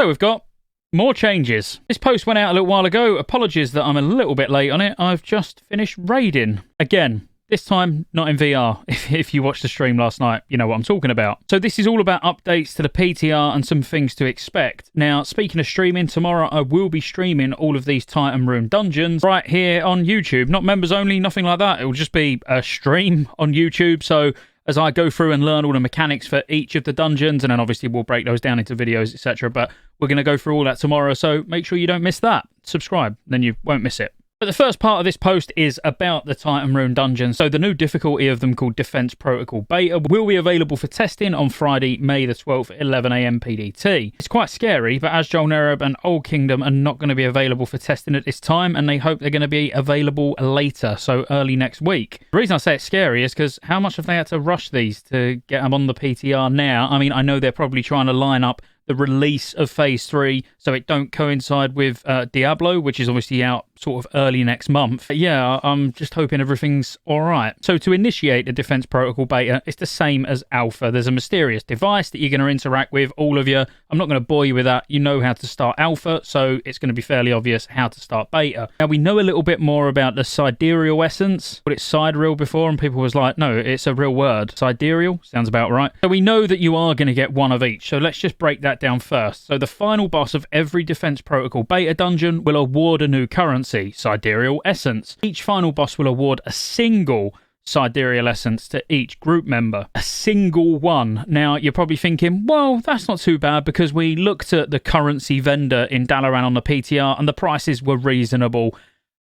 So we've got more changes. This post went out a little while ago. Apologies that I'm a little bit late on it. I've just finished raiding. Again, this time not in VR. If you watched the stream last night, you know what I'm talking about. So this is all about updates to the PTR and some things to expect. Now, speaking of streaming, tomorrow I will be streaming all of these Titan Room dungeons right here on YouTube. Not members only, nothing like that. It will just be a stream on YouTube. So as I go through and learn all the mechanics for each of the dungeons, and then obviously we'll break those down into videos, etc. But we're going to go through all that tomorrow, so make sure you don't miss that. Subscribe, then you won't miss it. But the first part of this post is about the Titan Rune dungeons. So the new difficulty of them, called Defense Protocol Beta, will be available for testing on Friday, May the 12th at 11 AM PDT. It's quite scary, but Scottejaye Nerub and Old Kingdom are not going to be available for testing at this time, and they hope they're going to be available later, so early next week. The reason I say it's scary is because how much have they had to rush these to get them on the PTR now? I mean, I know they're probably trying to line up the release of Phase 3 so it don't coincide with Diablo, which is obviously out sort of early next month. But yeah, I'm just hoping everything's alright. So to initiate the Defense Protocol Beta, it's the same as Alpha. There's a mysterious device that you're going to interact with, all of you. I'm not going to bore you with that. You know how to start Alpha, so it's going to be fairly obvious how to start Beta. Now, we know a little bit more about the sidereal essence, but it's sidereal before, and people was like, no, it's a real word. Sidereal? Sounds about right. So we know that you are going to get one of each, so let's just break that down first. So the final boss of every Defense Protocol Beta dungeon will award a new currency, sidereal essence. Each final boss will award a single sidereal essence to each group member. A single one. Now, you're probably thinking, well, that's not too bad because we looked at the currency vendor in Dalaran on the PTR and the prices were reasonable.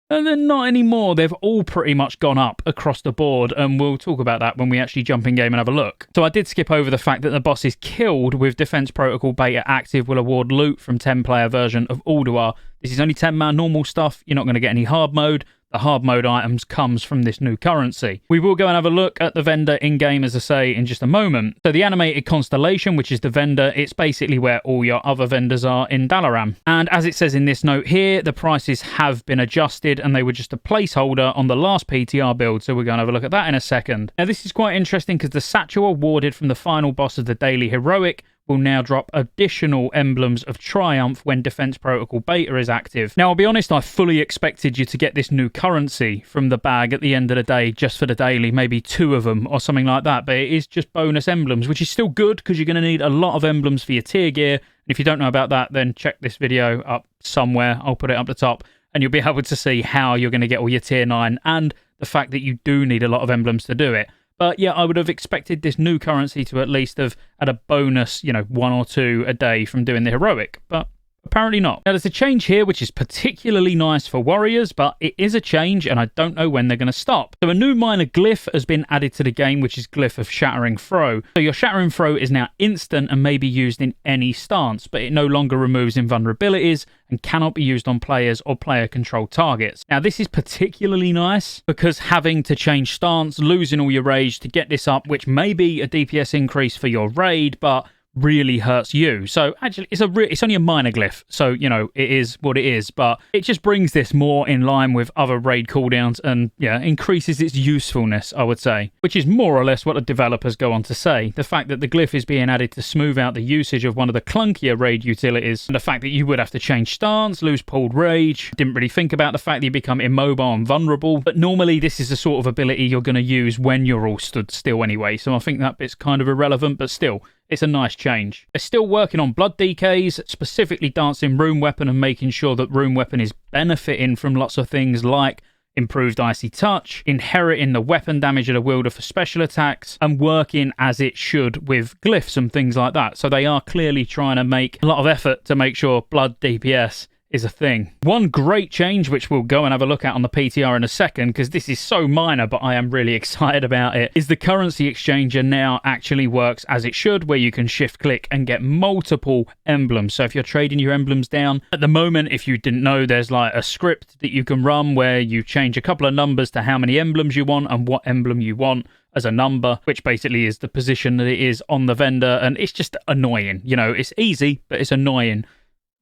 And then not anymore. They've all pretty much gone up across the board, and we'll talk about that when we actually jump in game and have a look. So I did skip over the fact that the bosses killed with Defense Protocol Beta active will award loot from 10-player version of Ulduar. This is only 10-man normal stuff. You're not going to get any hard mode. The hard mode items comes from this new currency. We will go and have a look at the vendor in-game, as I say, in just a moment. So the animated constellation, which is the vendor, it's basically where all your other vendors are in Dalaran. And as it says in this note here, the prices have been adjusted and they were just a placeholder on the last PTR build. So we're going to have a look at that in a second. Now this is quite interesting because the satchel awarded from the final boss of the Daily Heroic will now drop additional emblems of triumph when Defense Protocol Beta is active. Now, I'll be honest, I fully expected you to get this new currency from the bag at the end of the day, just for the daily, maybe 2 of them or something like that, but it is just bonus emblems, which is still good because you're going to need a lot of emblems for your tier gear. And if you don't know about that, then check this video up somewhere. I'll put it up the top, and you'll be able to see how you're going to get all your tier 9 and the fact that you do need a lot of emblems to do it. But yeah, I would have expected this new currency to at least have had a bonus, 1 or 2 a day from doing the heroic, but apparently not. Now, there's a change here which is particularly nice for warriors, but it is a change and I don't know when they're going to stop. So a new minor glyph has been added to the game, which is Glyph of Shattering Throw. So your Shattering Throw is now instant and may be used in any stance, but it no longer removes invulnerabilities and cannot be used on players or player-controlled targets. Now, this is particularly nice because having to change stance, losing all your rage to get this up, which may be a DPS increase for your raid, but really hurts you. So actually, it's only a minor glyph, so it is what it is, but it just brings this more in line with other raid cooldowns and increases its usefulness, I would say, which is more or less what the developers go on to say. The fact that the glyph is being added to smooth out the usage of one of the clunkier raid utilities, and the fact that you would have to change stance, lose pooled rage. Didn't really think about the fact that you become immobile and vulnerable, but normally this is the sort of ability you're going to use when you're all stood still anyway, so I think that bit's kind of irrelevant, but still, it's a nice change. They're still working on blood decays, specifically dancing Rune Weapon and making sure that Rune Weapon is benefiting from lots of things like improved icy touch, inheriting the weapon damage of the wielder for special attacks, and working as it should with glyphs and things like that. So they are clearly trying to make a lot of effort to make sure blood DPS is a thing. One great change, which we'll go and have a look at on the PTR in a second, because this is so minor, but I am really excited about it, is the currency exchanger now actually works as it should, where you can shift click and get multiple emblems. So if you're trading your emblems down, at the moment, if you didn't know, there's like a script that you can run where you change a couple of numbers to how many emblems you want and what emblem you want as a number, which basically is the position that it is on the vendor, and it's just annoying. It's easy, but it's annoying.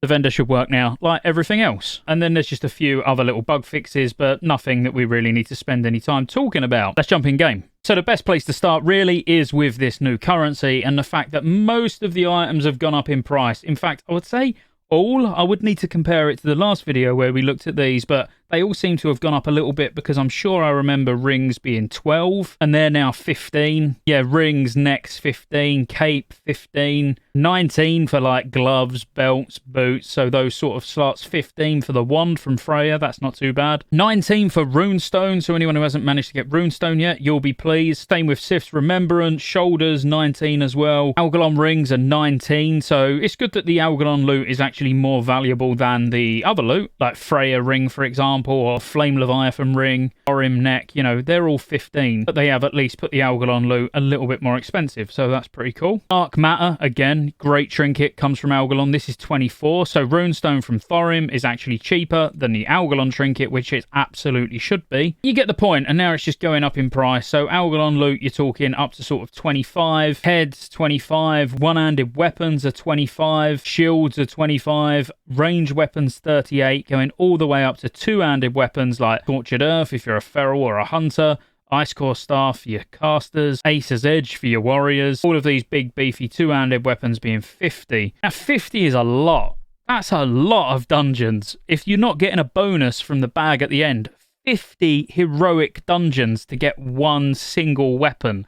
The vendor should work now like everything else. And then there's just a few other little bug fixes, but nothing that we really need to spend any time talking about. Let's jump in game. So the best place to start really is with this new currency and the fact that most of the items have gone up in price. In fact, I would say all. I would need to compare it to the last video where we looked at these, but they all seem to have gone up a little bit because I'm sure I remember rings being 12 and they're now 15. Yeah, rings, necks 15, cape 15, 19 for like gloves, belts, boots. So those sort of slots. 15 for the wand from Freya. That's not too bad. 19 for runestone. So anyone who hasn't managed to get runestone yet, you'll be pleased. Same with Sif's Remembrance. Shoulders 19 as well. Algalon rings are 19. So it's good that the Algalon loot is actually more valuable than the other loot, like Freya ring, for example, or Flame Leviathan ring, Thorim neck. You know, they're all 15, but they have at least put the Algalon loot a little bit more expensive, so that's pretty cool. Dark Matter, again, great trinket, comes from Algalon. This is 24, so Runestone from Thorim is actually cheaper than the Algalon trinket, which it absolutely should be. You get the point, and now it's just going up in price. So Algalon loot, you're talking up to sort of 25, heads 25, one-handed weapons are 25, shields are 25, range weapons 38, going all the way up to two-handed weapons like Tortured Earth if you're a feral or a hunter, Ice Core Staff for your casters, Ace's Edge for your warriors. All of these big beefy two-handed weapons being 50. Now 50 is a lot. That's a lot of dungeons. If you're not getting a bonus from the bag at the end, 50 heroic dungeons to get one single weapon.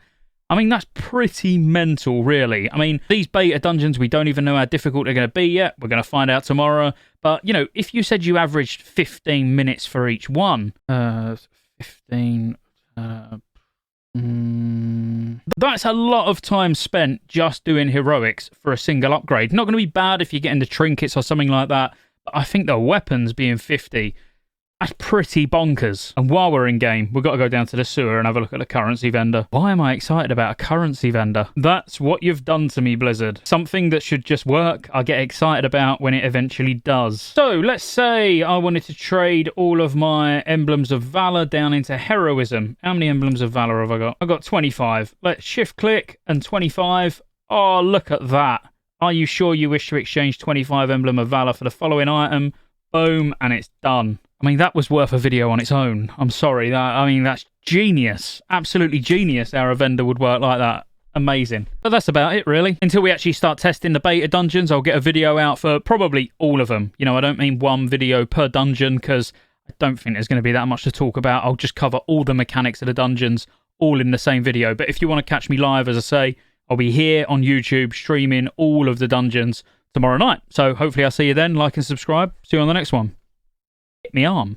I mean, that's pretty mental, really. I mean, these beta dungeons, we don't even know how difficult they're going to be yet. We're going to find out tomorrow. But, you know, if you said you averaged 15 minutes for each one, 15... that's a lot of time spent just doing heroics for a single upgrade. Not going to be bad if you're getting the trinkets or something like that. But I think the weapons being 50... that's pretty bonkers. And while we're in game, we've got to go down to the sewer and have a look at the currency vendor. Why am I excited about a currency vendor? That's what you've done to me, Blizzard. Something that should just work, I get excited about when it eventually does. So let's say I wanted to trade all of my emblems of valor down into heroism. How many emblems of valor have I got? I've got 25. Let's shift click and 25. Oh, look at that. Are you sure you wish to exchange 25 emblem of valor for the following item? Boom, and it's done. I mean, that was worth a video on its own. I'm sorry. That's genius. Absolutely genius how a vendor would work like that. Amazing. But that's about it, really. Until we actually start testing the beta dungeons, I'll get a video out for probably all of them. You know, I don't mean one video per dungeon because I don't think there's going to be that much to talk about. I'll just cover all the mechanics of the dungeons all in the same video. But if you want to catch me live, as I say, I'll be here on YouTube streaming all of the dungeons tomorrow night. So hopefully I'll see you then. Like and subscribe. See you on the next one. Hit me arm.